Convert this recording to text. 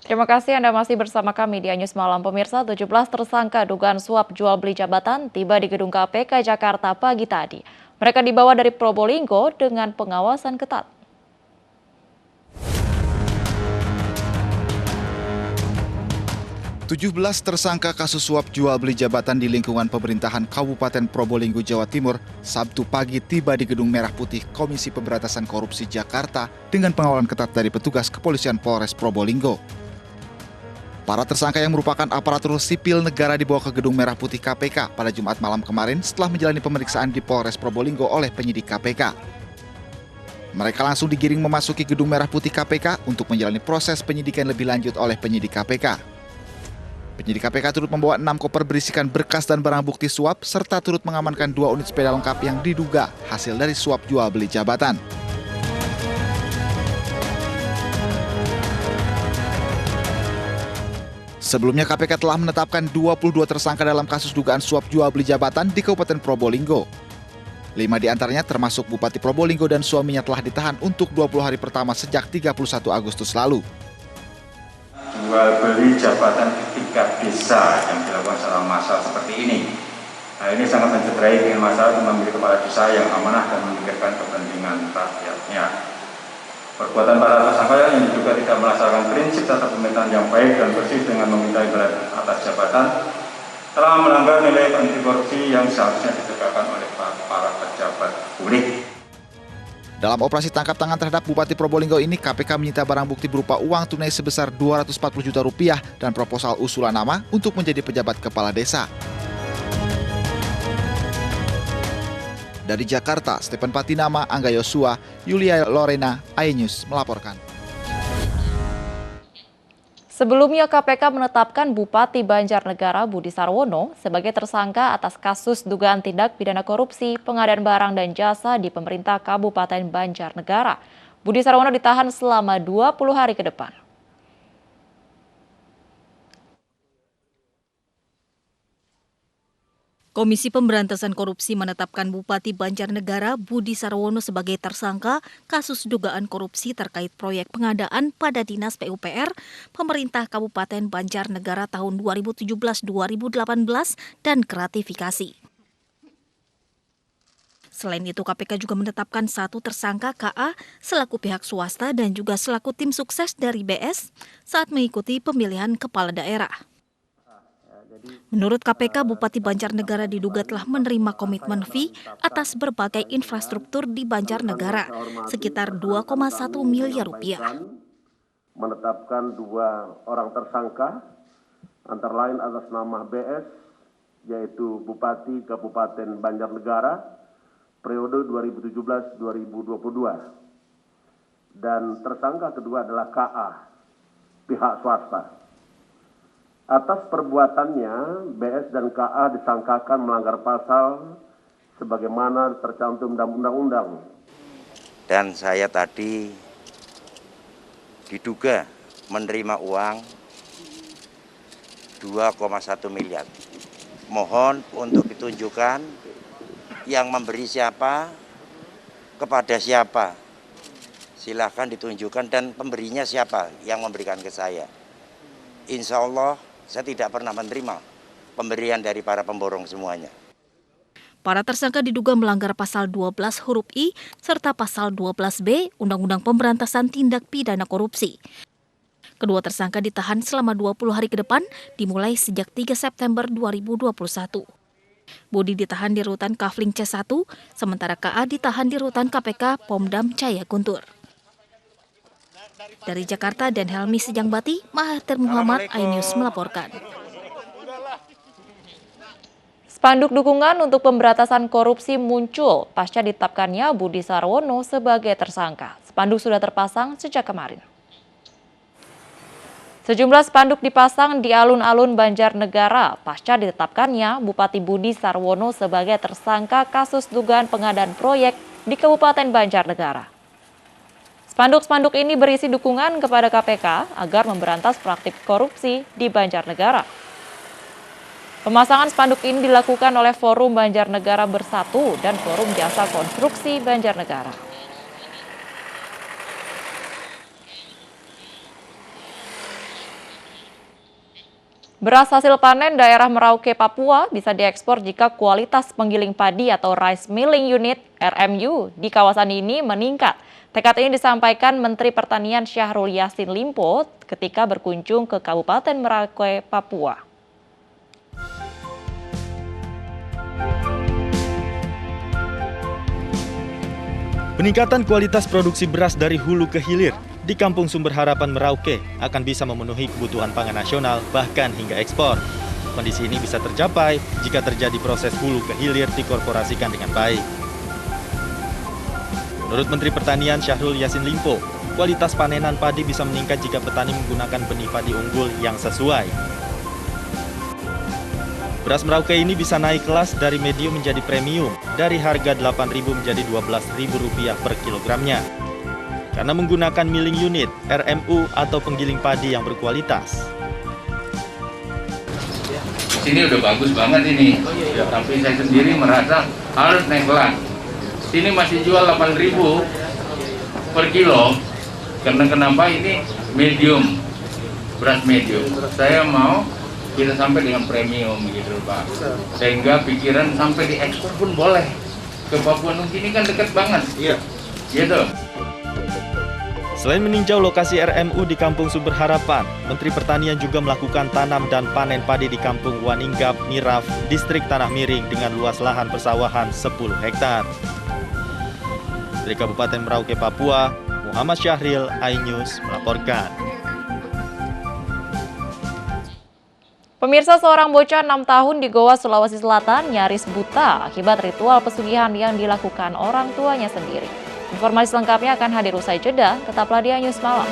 Terima kasih Anda masih bersama kami di Anyus Malam. Pemirsa, 17 tersangka dugaan suap jual beli jabatan tiba di gedung KPK Jakarta pagi tadi. Mereka dibawa dari Probolinggo dengan pengawasan ketat. 17 tersangka kasus suap jual beli jabatan di lingkungan pemerintahan Kabupaten Probolinggo, Jawa Timur, Sabtu pagi tiba di Gedung Merah Putih Komisi Pemberantasan Korupsi Jakarta dengan pengawalan ketat dari petugas kepolisian Polres Probolinggo. Para tersangka yang merupakan aparatur sipil negara dibawa ke Gedung Merah Putih KPK pada Jumat malam kemarin setelah menjalani pemeriksaan di Polres Probolinggo oleh penyidik KPK. Mereka langsung digiring memasuki Gedung Merah Putih KPK untuk menjalani proses penyidikan lebih lanjut oleh penyidik KPK. Penyidik KPK turut membawa 6 koper berisikan berkas dan barang bukti suap, serta turut mengamankan 2 unit sepeda lengkap yang diduga hasil dari suap jual beli jabatan. Sebelumnya KPK telah menetapkan 22 tersangka dalam kasus dugaan suap jual beli jabatan di Kabupaten Probolinggo. 5 diantaranya termasuk Bupati Probolinggo dan suaminya telah ditahan untuk 20 hari pertama sejak 31 Agustus lalu. Jual beli jabatan di tingkat desa yang dilakukan secara massal seperti ini. Nah, ini sangat mencederai dengan masalah memiliki kepala desa yang amanah dan memikirkan kepentingan rakyatnya. Perbuatan para tersangka yang juga tidak melaksanakan prinsip tata pemerintahan yang baik dan bersih dengan meminta imbalan atas jabatan telah melanggar nilai anti korupsi yang seharusnya ditegakkan oleh para pejabat publik. Dalam operasi tangkap tangan terhadap Bupati Probolinggo ini, KPK menyita barang bukti berupa uang tunai sebesar Rp240 juta dan proposal usulan nama untuk menjadi pejabat kepala desa. Dari Jakarta, Stephen Patinama, Angga Yosua, Yulia Lorena, iNews melaporkan. Sebelumnya KPK menetapkan Bupati Banjarnegara Budi Sarwono sebagai tersangka atas kasus dugaan tindak pidana korupsi, pengadaan barang dan jasa di pemerintah Kabupaten Banjarnegara. Budi Sarwono ditahan selama 20 hari ke depan. Komisi Pemberantasan Korupsi menetapkan Bupati Banjarnegara Budi Sarwono sebagai tersangka kasus dugaan korupsi terkait proyek pengadaan pada Dinas PUPR Pemerintah Kabupaten Banjarnegara tahun 2017-2018 dan gratifikasi. Selain itu, KPK juga menetapkan 1 tersangka KA selaku pihak swasta dan juga selaku tim sukses dari BS saat mengikuti pemilihan kepala daerah. Menurut KPK, Bupati Banjarnegara diduga telah menerima komitmen fee atas berbagai infrastruktur di Banjarnegara, sekitar Rp2,1 miliar. Menetapkan 2 orang tersangka, antara lain atas nama BS, yaitu Bupati Kabupaten Banjarnegara, periode 2017-2022. Dan tersangka kedua adalah KA, pihak swasta. Atas perbuatannya, BS dan KA disangkakan melanggar pasal sebagaimana tercantum dalam undang-undang. Dan saya tadi diduga menerima uang 2,1 miliar. Mohon untuk ditunjukkan yang memberi siapa, kepada siapa. Silahkan ditunjukkan dan pemberinya siapa yang memberikan ke saya. Insya Allah saya tidak pernah menerima pemberian dari para pemborong semuanya. Para tersangka diduga melanggar pasal 12 huruf I serta pasal 12B Undang-Undang Pemberantasan Tindak Pidana Korupsi. Kedua tersangka ditahan selama 20 hari ke depan dimulai sejak 3 September 2021. Budi ditahan di rutan Kafling C1, sementara KA ditahan di rutan KPK Pomdam Jaya Guntur. Dari Jakarta dan Helmi Sejangbati, Mahathir Muhammad, iNews melaporkan. Spanduk dukungan untuk pemberantasan korupsi muncul pasca ditetapkannya Budi Sarwono sebagai tersangka. Spanduk sudah terpasang sejak kemarin. Sejumlah spanduk dipasang di alun-alun Banjarnegara pasca ditetapkannya Bupati Budi Sarwono sebagai tersangka kasus dugaan pengadaan proyek di Kabupaten Banjarnegara. Spanduk-spanduk ini berisi dukungan kepada KPK agar memberantas praktik korupsi di Banjarnegara. Pemasangan spanduk ini dilakukan oleh Forum Banjarnegara Bersatu dan Forum Jasa Konstruksi Banjarnegara. Beras hasil panen daerah Merauke, Papua bisa diekspor jika kualitas penggiling padi atau Rice Milling Unit (RMU) di kawasan ini meningkat. Tekad ini disampaikan Menteri Pertanian Syahrul Yassin Limpo ketika berkunjung ke Kabupaten Merauke, Papua. Peningkatan kualitas produksi beras dari hulu ke hilir di Kampung Sumber Harapan Merauke akan bisa memenuhi kebutuhan pangan nasional bahkan hingga ekspor. Kondisi ini bisa tercapai jika terjadi proses hulu ke hilir dikorporasikan dengan baik. Menurut Menteri Pertanian Syahrul Yassin Limpo, kualitas panenan padi bisa meningkat jika petani menggunakan benih padi unggul yang sesuai. Beras Merauke ini bisa naik kelas dari medium menjadi premium, dari harga Rp8.000 menjadi Rp12.000 per kilogramnya. Karena menggunakan milling unit, RMU atau penggiling padi yang berkualitas. Sini udah bagus banget ini, tapi saya sendiri merasa harus naik kelas. Sini masih jual 8.000 per kilo, karena kenapa ini medium, beras medium. Saya mau kita sampai dengan premium gitu Pak, sehingga pikiran sampai diekspor pun boleh. Ke Papua Nugini kan dekat banget, gitu. Selain meninjau lokasi RMU di Kampung Sumber Harapan, Menteri Pertanian juga melakukan tanam dan panen padi di Kampung Waninggap, Miraf, Distrik Tanah Miring dengan luas lahan persawahan 10 hektar. Dari Kabupaten Merauke, Papua, Muhammad Syahril, iNews melaporkan. Pemirsa, seorang bocah 6 tahun di Goa, Sulawesi Selatan nyaris buta akibat ritual pesugihan yang dilakukan orang tuanya sendiri. Informasi lengkapnya akan hadir usai jeda, tetaplah di iNews Malam.